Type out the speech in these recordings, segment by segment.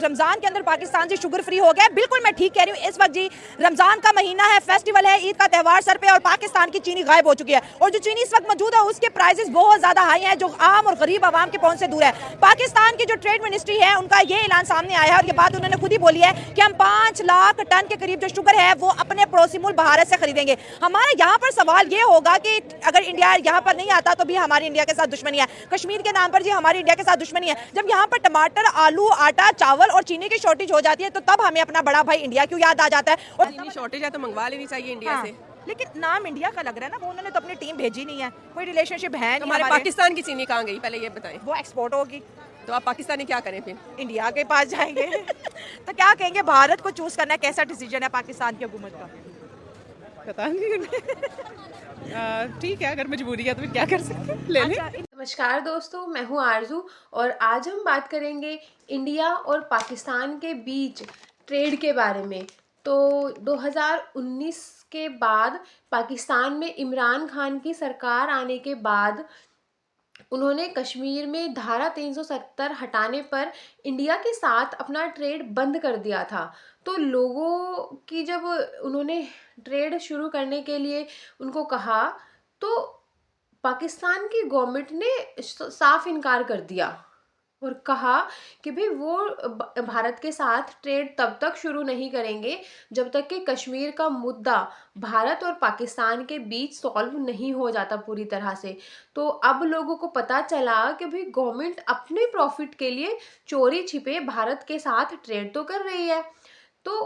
रमजान के अंदर पाकिस्तान से शुगर फ्री हो गया। बिल्कुल मैं ठीक कह रही हूँ। इस वक्त जी रमजान का महीना है, फेस्टिवल है, ईद का त्यौहार सर पे और पाकिस्तान की चीनी गायब हो चुकी है और जो चीनी इस वक्त मौजूद है उसके प्राइसेस बहुत ज्यादा हाई हैं जो आम और गरीब आवाम के पहुंच से दूर है। पाकिस्तान की जो ट्रेड मिनिस्ट्री है उनका ये ऐलान सामने आया है और ये बात उन्होंने खुद ही बोली है कि हम 5 लाख टन के करीब जो शुगर है वो अपने पड़ोसी मुल्क भारत से खरीदेंगे। हमारे यहाँ पर सवाल ये होगा कि अगर इंडिया यहाँ पर नहीं आता तो भी हमारी इंडिया के साथ दुश्मनी है। कश्मीर के नाम पर जी हमारी इंडिया के साथ दुश्मनी है। जब यहाँ पर टमाटर, आलू, आटा, चावल और चीनी की शॉर्टेज हो जाती है तो तब हमें अपना बड़ा भाई इंडिया क्यों याद आ जाता है। और चीनी शॉर्टेज है तो मंगवा लेनी चाहिए इंडिया से। लेकिन नाम इंडिया का लग रहा है ना, वो उन्होंने तो अपनी टीम भेजी नहीं है, कोई रिलेशनशिप है नहीं। हमारे पाकिस्तान की चीनी कहाँ गई पहले ये बताएं। वो एक्सपोर्ट होगी तो आप पाकिस्तानी क्या करें फिर? इंडिया के पास जाएंगे तो क्या कहेंगे? भारत को चूज करना कैसा डिसीजन है पाकिस्तान की हुकूमत का? पता नहीं ठीक है, अगर मजबूरी है तो फिर क्या कर सकते हैं, ले लें। नमस्कार दोस्तों, मैं हूं आरजू और आज हम बात करेंगे इंडिया और पाकिस्तान के बीच ट्रेड के बारे में। तो 2019 के बाद पाकिस्तान में इमरान खान की सरकार आने के बाद उन्होंने कश्मीर में धारा 370 हटाने पर इंडिया के साथ अपना ट्रेड बंद कर दिया था। तो लोगों की जब उन्होंने ट्रेड शुरू करने के लिए उनको कहा तो पाकिस्तान की गवर्नमेंट ने साफ इनकार कर दिया और कहा कि भाई वो भारत के साथ ट्रेड तब तक शुरू नहीं करेंगे जब तक कि कश्मीर का मुद्दा भारत और पाकिस्तान के बीच सॉल्व नहीं हो जाता पूरी तरह से। तो अब लोगों को पता चला कि भाई गवर्नमेंट अपने प्रॉफिट के लिए चोरी छिपे भारत के साथ ट्रेड तो कर रही है। तो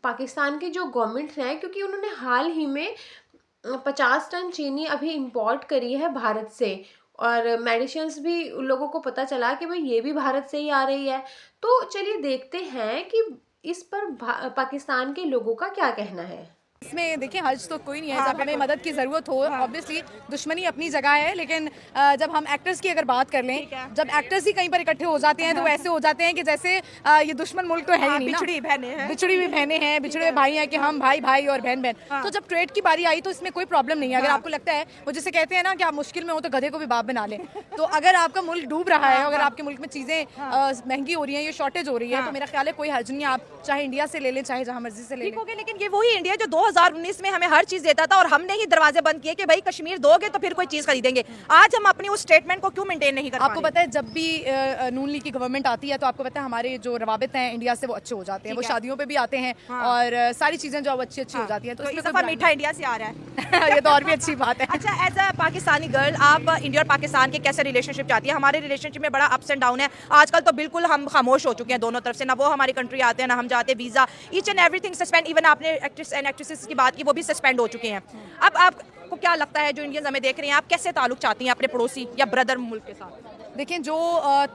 पाकिस्तान की जो गवर्नमेंट है, क्योंकि उन्होंने हाल ही में 50 टन चीनी अभी इंपोर्ट करी है भारत से और मेडिसिन्स भी उन लोगों को पता चला कि भाई ये भी भारत से ही आ रही है। तो चलिए देखते हैं कि इस पर पाकिस्तान के लोगों का क्या कहना है। इसमें देखिए हर्ज तो कोई नहीं है। जब हमें मदद की ज़रूरत हो, ऑब्वियसली दुश्मनी अपनी जगह है, लेकिन जब हम एक्टर्स की अगर बात कर लें, जब एक्टर्स ही कहीं पर इकट्ठे हो जाते हैं तो वैसे हो जाते हैं कि जैसे ये दुश्मन मुल्क तो है ही नहीं ना, बिछड़ी हुई बहनें हैं, बिछड़े हुए भाई हैं कि हम भाई भाई और बहन बहन। तो जब ट्रेड की बारी आई तो इसमें कोई प्रॉब्लम नहीं है। अगर आपको लगता है, वो जिसे कहते हैं ना कि आप मुश्किल में हो तो गधे को भी बाप बना लें, तो अगर आपका मुल्क डूब रहा है, अगर आपके मुल्क में चीज़ें महंगी हो रही हैं, ये शॉर्टेज हो रही है, तो मेरा ख्याल है कोई हर्ज नहीं है। आप चाहे इंडिया से ले लें, चाहे जहाँ मर्जी से ले लें। लेकिन ये वही इंडिया जो 2019 में हमें हर चीज देता था और हमने ही दरवाजे बंद किए कि भाई कश्मीर दोगे तो फिर कोई चीज खरीदेंगे। आज हम अपनी उस स्टेटमेंट को क्यों मेंटेन नहीं कर पा रहे? आपको पता है जब भी नून लीग की गवर्नमेंट आती है तो आपको पता है हमारे जो रवाबित हैं इंडिया से वो अच्छे हो जाते हैं, वो शादियों पे भी आते हैं और सारी चीजें जो अच्छी अच्छी हो जाती हैं। तो इस दफा मीठा इंडिया से आ रहा है ये तो और भी अच्छी बात है। अच्छा, एज अ पाकिस्तानी गर्ल आप इंडिया और पाकिस्तान के कैसे रिलेशनशिप चाहती है? हमारे रिलेशनशिप में बड़ा अप्स एंड डाउन है आजकल, तो बिल्कुल हम खामोश हो चुके हैं दोनों तरफ से, ना वो हमारी कंट्री आते हैं ना हम जाते, visa each and everything suspend. Even आपने एक्ट्रेस एंड एक्ट्रेसेस की बात की, वो भी सस्पेंड हो चुके हैं। अब आपको क्या लगता है, जो इंडियंस हमें देख रहे हैं, आप कैसे ताल्लुक चाहती हैं अपने पड़ोसी या ब्रदर मुल्क के साथ? देखिए, जो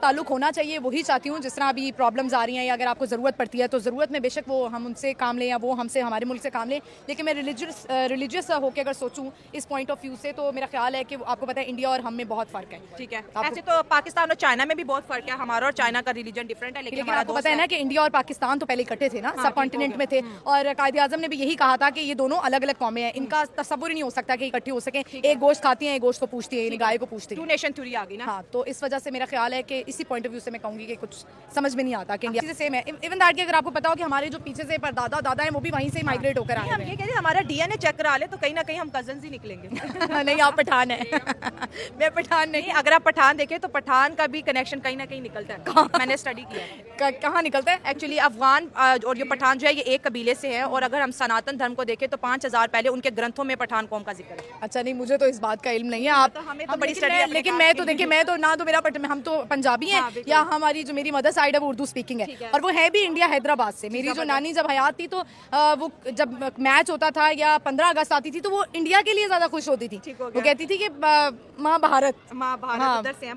ताल्लुक होना चाहिए वही चाहती हूँ। जिस तरह अभी प्रॉब्लम्स आ रही हैं या अगर आपको ज़रूरत पड़ती है तो ज़रूरत में बेशक वो हम उनसे काम लें या वो हमसे हमारे मुल्क से काम लें, लेकिन मैं रिलीजियस होकर अगर सोचूं इस पॉइंट ऑफ व्यू से तो मेरा ख्याल है कि आपको पता है इंडिया और हम में बहुत फ़र्क है। ठीक है, ऐसे तो पाकिस्तान और चाइना में भी बहुत फ़र्क है, हमारा और चाइना का रिलीजन डिफरेंट है, लेकिन आपको पता है ना कि इंडिया और पाकिस्तान तो पहले इकट्ठे थे ना, सब कॉन्टिनेंट में थे और कायदे आज़म ने भी यही कहा था कि ये दोनों अलग अलग कौमें हैं, इनका तस्वुर ही नहीं हो सकता कि इकट्ठी हो सकें। एक गोश्त खाती है, एक गोश्त को पूछती है, गाय को पूछती है, टू नेशन थ्योरी आ गई ना। हाँ, तो इस वजह से मेरा ख्याल है कि इसी पॉइंट ऑफ व्यू से मैं कहूँगी कि कुछ समझ में नहीं आता कि इंडिया सेम है। इवन दैट कि अगर आपको पता हो कि हमारे जो पीछे से परदादा दादा हैं वो भी वहीं से माइग्रेट होकर आए हैं। हम ये कहते हैं हमारा डीएनए चेक करा ले तो कहीं ना कहीं हम कजन्स ही निकलेंगे। नहीं, आप पठान हैं। मैं पठान नहीं। अगर आप पठान देखें तो पठान का भी कनेक्शन कहीं ना कहीं निकलता है, मैंने स्टडी किया है। कहाँ निकलता है? एक्चुअली अफगान और ये पठान जो है ये एक कबीले से है और अगर हम सनातन धर्म को देखें तो 5000 पहले उनके ग्रंथों में पठान कौम का जिक्र है। अच्छा, नहीं, मुझे तो इस बात का इल्म नहीं है। आप हमें तो बड़ी स्टडी है, लेकिन मैं तो देखिए, मैं तो ना तो मेरा हम तो पंजाबी हैं या हमारी जो मेरी मदर साइड है वो उर्दू स्पीकिंग है और वो है भी इंडिया हैदराबाद से। मेरी जो नानी जब हयात थी तो वो जब मैच होता था या 15 अगस्त आती थी तो वो इंडिया के लिए ज्यादा खुश होती थी। वो कहती थी कि माँ भारत उधर से हैं,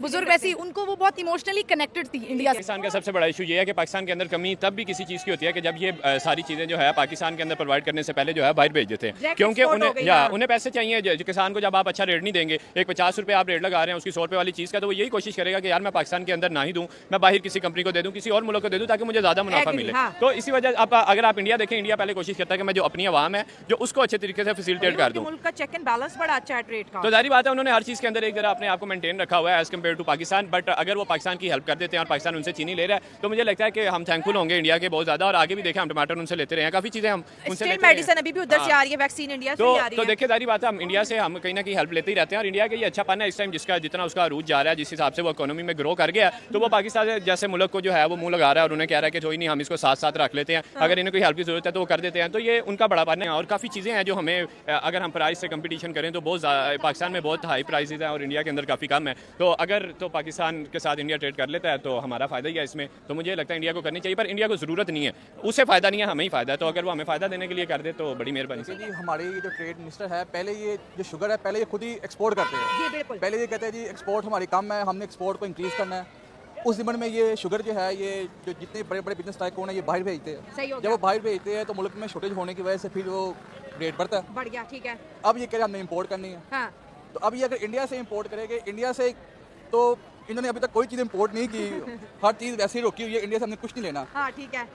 बुजुर्ग वैसी, उनको वो बहुत इमोशनली कनेक्टेड थी इंडिया से। पाकिस्तान का सबसे बड़ा इशू ये है कि पाकिस्तान के अंदर कमी तब भी किसी चीज़ की होती है कि जब ये सारी चीज़ें जो है पाकिस्तान के अंदर प्रोवाइड करने से पहले जो है बाहर भेज देते हैं, क्योंकि उन्हें पैसे चाहिए। किसान को जब आप अच्छा रेट नहीं देंगे, एक 50 रुपये आप रेट लगा रहे हैं, उसकी 100 रुपये वाली चीज़ का, तो वो यही कोशिश करेगा कि यार मैं पाकिस्तान के अंदर ना ही दूँ, मैं बाहर किसी कंपनी को दे दूँ, किसी और मुल्क को दे दूँ, ताकि मुझे ज़्यादा मुनाफा Agree, मिले। हाँ। तो इसी वजह आप अगर आप इंडिया देखें, इंडिया पहले कोशिश करता है कि मैं जो अपनी आवाम है जो उसको अच्छे तरीके से फैसिलिटेट कर दूँ। मुल्क का चेक एंड बैलेंस बड़ा अच्छा है ट्रेड का। तो जाहिर बात है उन्होंने हर चीज़ के अंदर एक तरह अपने आप को मेंटेन रखा हुआ है as compare to Pakistan. But अगर वो पाकिस्तान की हेल्प कर देते हैं और पाकिस्तान उनसे चीनी ले रहा है, तो मुझे लगता है कि हम थैंकफुल होंगे इंडिया के बहुत ज़्यादा। और आगे भी देखें, हम टमाटर उनसे लेते रहे हैं, काफ़ी चीज़ें हम उनसे स्टील लेते रहे हैं। मेडिसिन अभी भी उधर से हाँ। आ रही है, वैक्सीन इंडिया से ही आ रही तो है। देखिए जारी बात है, हम इंडिया से हम कहीं ना कहीं हेल्प लेते ही रहते हैं। और इंडिया का ये अच्छा पाना है इस टाइम, जिसका जितना उसका रूट जा रहा है, जिस हिसाब से वो इकोनॉमी में ग्रो कर गया, तो वो पाकिस्तान जैसे मुल्क को जो है वो मुंह लगा रहा है और उन्हें कह रहा है कि कोई नहीं, हम इसको साथ साथ रख लेते हैं, अगर इन्हें कोई हेल्प की जरूरत है तो वो कर देते हैं। तो ये उनका बड़ा पाना है। और काफ़ी चीज़ें हैं जो हमें, अगर हम प्राइस से कंपटीशन करें तो बहुत पाकिस्तान में बहुत हाई प्राइसेस हैं और इंडिया के अंदर काफ़ी कम है। तो अगर तो पाकिस्तान के साथ इंडिया ट्रेड कर लेता है तो हमारा फ़ायदा ही है इसमें। तो मुझे लगता है इंडिया को करनी चाहिए, पर इंडिया को ज़रूरत नहीं है, उससे फ़ायदा नहीं है, हमें ही फ़ायदा है। तो अगर वो हमें फ़ायदा देने के लिए कर दे तो बड़ी मेहरबानी। जी, हमारे जो ट्रेड मिनिस्टर है, पहले ये जो शुगर है पहले ये खुद ही एक्सपोर्ट करते हैं। जी बिल्कुल। पहले ये कहते हैं जी एक्सपोर्ट हमारी कम है, हमने एक्सपोर्ट को इंक्रीज़ करना है। उस दिमन में ये शुगर जो है, ये जो जितने बड़े बड़े बिजनेस टाइकून है, ये बाहर भेजते सही हो हैं। गया। जब वो बाहर भेजते हैं तो मुल्क में शॉर्टेज होने की वजह से फिर वो रेट बढ़ता है। बढ़ गया, ठीक है। अब ये कह रहे हैं हमने इंपोर्ट करनी है, हाँ। तो अब ये अगर इंडिया से इंपोर्ट करेंगे, इंडिया से तो इन्होंने अभी तक कोई चीज़ इंपोर्ट नहीं की, हर चीज़ वैसे ही रोकी हुई है, इंडिया से हमने कुछ नहीं लेना। हाँ ठीक है।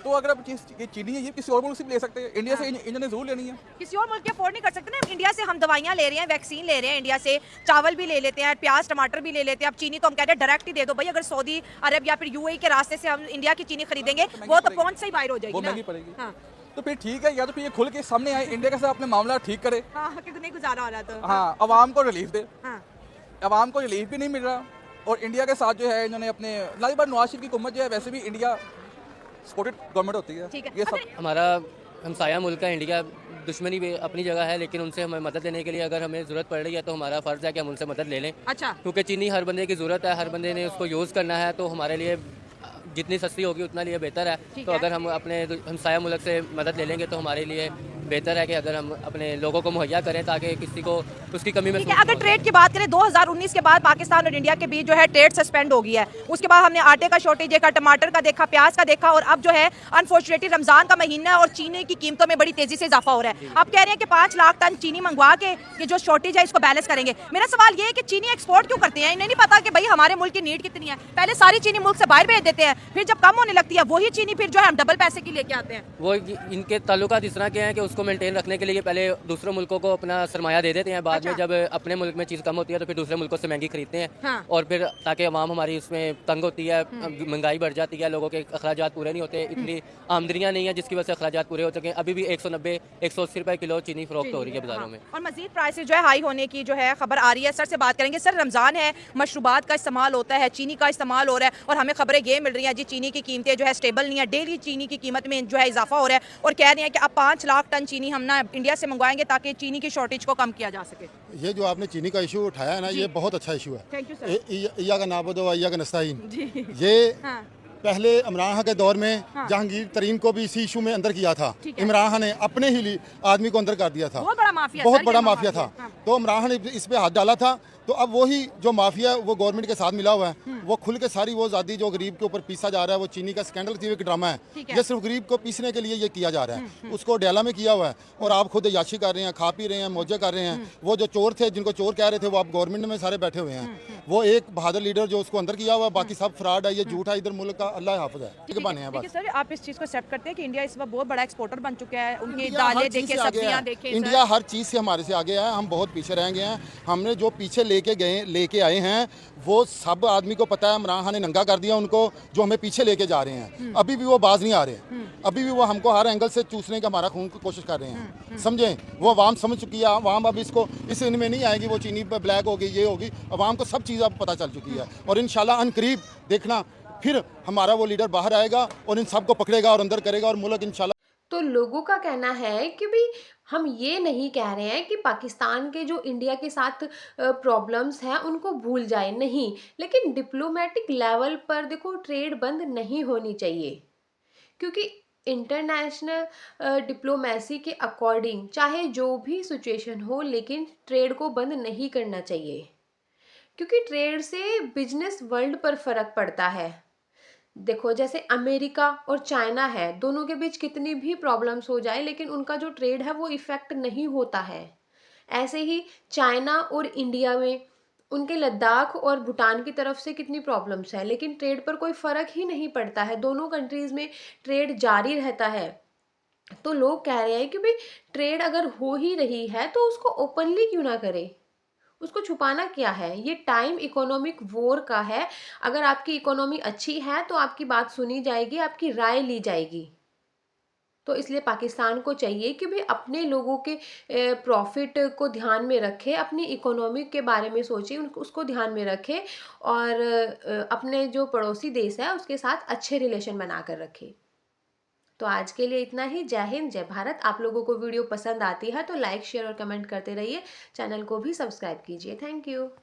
तो अगर अब चीज़ ये चीनी है, ये किसी और मुल्क से भी ले सकते हैं, इंडिया से इन्होंने जरूर लेनी है। किसी और मुल्क के अफोर्ड नहीं कर सकते ना। इंडिया से हम दवाइयाँ ले रहे हैं, वैक्सीन ले रहे हैं, इंडिया से चावल भी ले लेते हैं, प्याज टमाटर भी ले लेते हैं। अब चीनी तो हम कहते हैं डायरेक्ट ही दे दो भाई। अगर सऊदी अरब या फिर यूएई के रास्ते से हम इंडिया की चीनी खरीदेंगे, वो तो पहुंच से ही बाहर हो जाएगी वो ना। महंगी पड़ेगी। हाँ तो फिर ठीक है, या तो फिर ये खुल के सामने आए, इंडिया के साथ अपने मामला ठीक करे। हाँ, क्योंकि नहीं गुजारा हो रहा तो। हाँ, अवाम को रिलीफ दे। हाँ अवाम को रिलीफ भी नहीं मिल रहा, और इंडिया के साथ जो है इन्होंने अपने लाइक बार नवाज शरीफ की हुकूमत जो है, वैसे भी इंडिया सपोर्टेड गवर्नमेंट होती है। ठीक है। ये सब हमारा हमसाया मुल्क है इंडिया, दुश्मनी भी अपनी जगह है, लेकिन उनसे हमें मदद लेने के लिए अगर हमें ज़रूरत पड़ रही है तो हमारा फ़र्ज़ है कि हम उनसे मदद ले लें। अच्छा। क्योंकि चीनी हर बंदे की ज़रूरत है, हर बंदे ने उसको यूज़ करना है, तो हमारे लिए जितनी सस्ती होगी उतना लिए बेहतर है। तो अगर हम अपने हमसाया मुल्क से मदद ले लेंगे तो हमारे लिए बेहतर है कि अगर हम अपने लोगों को मुहैया करें ताकि किसी को उसकी कमी ठीक है। महसूस अगर ट्रेड की बात करें, 2019 के बाद पाकिस्तान और इंडिया के बीच जो है ट्रेड सस्पेंड हो गई है। उसके बाद हमने आटे का शॉर्टेज देखा, टमाटर का देखा, प्याज का देखा, और अब जो है अनफॉर्चुनेटली रमजान का महीना है और चीनी की कीमतों में बड़ी तेजी से इजाफा हो रहा है। अब कह रहे हैं कि 5 लाख टन चीनी मंगवा के ये जो शॉर्टेज है इसको बैलेंस करेंगे। मेरा सवाल ये है कि चीनी एक्सपोर्ट क्यों करते हैं? इन्हें नहीं पता कि भाई हमारे मुल्क की नीड कितनी है? पहले सारी चीनी मुल्क से बाहर भेज देते हैं, फिर जब कम होने लगती है वही चीनी फिर जो है हम डबल पैसे की लेके आते हैं। वो इनके ताल्लुकात इस तरह के हैं कि उसको मेंटेन रखने के लिए पहले दूसरों मुल्कों को अपना सरमाया दे देते हैं, बाद में जब अपने मुल्क में चीज़ कम होती है तो फिर दूसरे मुल्कों से महंगी खरीदते हैं। हाँ। और फिर ताकि अवाम हमारी उसमें तंग होती है, महंगाई बढ़ जाती है, लोगों के अखराजात पूरे नहीं होते, इतनी आमदनियाँ नहीं है जिसकी वजह से अखराजात पूरे हो सकें। अभी भी 190-180 रुपये किलो चीनी फरोख्त हो रही है बाज़ारों में। और मजीद प्राइसेस जो है हाई होने की जो है खबर आ रही है। सर से बात करेंगे। सर, रमज़ान है, मशरूबात का इस्तेमाल होता है, चीनी का इस्तेमाल हो रहा है, और हमें खबरें ये मिल रही हैं जी चीनी की कीमतें जो है स्टेबल नहीं है, डेली चीनी की कीमत में जो है इजाफा हो रहा है, और कह रहे हैं कि अब 5 लाख टन चीनी हम ना इंडिया से मंगवाएंगे ताकि चीनी की शॉर्टेज को कम किया जा सके। ये जो आपने चीनी का इशू उठाया है ना, ये बहुत अच्छा इशू है। Thank you sir. इया का नाबुदो व इया का नस्ताईन। ये हाँ। पहले इमरान खान के दौर में जहांगीर तरीन को भी इसी इशू में अंदर किया था। इमरान खान ने अपने ही आदमी को अंदर कर दिया था। बहुत बड़ा माफिया, बहुत सर, बड़ा ये माफिया था। हाँ। तो इमरान खान ने इस पे हाथ डाला था। तो अब वही जो माफिया वो गवर्नमेंट के साथ मिला हुआ है, वो खुल के सारी वो आज़ादी जो गरीब के ऊपर पीसा जा रहा है, वो चीनी का स्कैंडल की एक ड्रामा है। ये सिर्फ गरीब को पीसने के लिए ये किया जा रहा है। उसको डेला में किया हुआ है, और आप खुद याशी कर रहे हैं, खा पी रहे हैं, मौजे कर रहे हैं। वो जो चोर थे, जिनको चोर कह रहे थे, वो आप गवर्नमेंट में सारे बैठे हुए हैं। वो एक बहादुर लीडर जो उसको अंदर किया हुआ है, बाकी सब फ्रॉड है, ये झूठ है, इधर मुल्क का अल्लाह हाफिज है। ठीक बने हैं बस। सर, आप इस चीज़ को एक्सेप्ट करते हैं कि इंडिया इस वक्त बहुत बड़ा एक्सपोर्टर बन चुका है? उनकी इंडिया हर दालें चीज़ देखें, से आगे सब्जियां है। देखें। इंडिया हर चीज़ से हमारे से आगे है। हम बहुत पीछे रह गए हैं। हमने जो पीछे लेके आए हैं वो सब आदमी को पता है। इमरान खान ने नंगा कर दिया उनको, जो हमें पीछे लेके जा रहे हैं। अभी भी वो बाज नहीं आ रहे, अभी भी वो हमको हर एंगल से चूसने का हमारा खून की कोशिश कर रहे हैं। समझें, वो अवाम समझ चुकी है। अवाम अब इसको इस इनमें नहीं आएगी, वो चीनी पे ब्लैक होगी, ये होगी। अवाम को सब चीज़ अब पता चल चुकी है, और इंशाल्लाह अनकरीब देखना फिर हमारा वो लीडर बाहर आएगा और इन सबको पकड़ेगा और अंदर करेगा, और मुल्क इंशाल्लाह। तो लोगों का कहना है कि भाई हम ये नहीं कह रहे हैं कि पाकिस्तान के जो इंडिया के साथ प्रॉब्लम्स हैं उनको भूल जाए, नहीं, लेकिन डिप्लोमेटिक लेवल पर देखो ट्रेड बंद नहीं होनी चाहिए, क्योंकि इंटरनेशनल डिप्लोमेसी के अकॉर्डिंग चाहे जो भी सिचुएशन हो, लेकिन ट्रेड को बंद नहीं करना चाहिए, क्योंकि ट्रेड से बिजनेस वर्ल्ड पर फ़र्क पड़ता है। देखो, जैसे अमेरिका और चाइना है, दोनों के बीच कितनी भी प्रॉब्लम्स हो जाए लेकिन उनका जो ट्रेड है वो इफ़ेक्ट नहीं होता है। ऐसे ही चाइना और इंडिया में उनके लद्दाख और भूटान की तरफ से कितनी प्रॉब्लम्स है, लेकिन ट्रेड पर कोई फ़र्क ही नहीं पड़ता है, दोनों कंट्रीज़ में ट्रेड जारी रहता है। तो लोग कह रहे हैं कि भाई ट्रेड अगर हो ही रही है तो उसको ओपनली क्यों ना करें, उसको छुपाना क्या है। ये टाइम इकोनॉमिक वॉर का है। अगर आपकी इकोनॉमी अच्छी है तो आपकी बात सुनी जाएगी, आपकी राय ली जाएगी। तो इसलिए पाकिस्तान को चाहिए कि भाई अपने लोगों के प्रॉफिट को ध्यान में रखे, अपनी इकोनॉमी के बारे में सोचे, उसको ध्यान में रखे और अपने जो पड़ोसी देश है उसके साथ अच्छे रिलेशन बनाकर रखे। तो आज के लिए इतना ही। जय हिंद, जय भारत। आप लोगों को वीडियो पसंद आती है तो लाइक, शेयर और कमेंट करते रहिए। चैनल को भी सब्सक्राइब कीजिए। Thank you.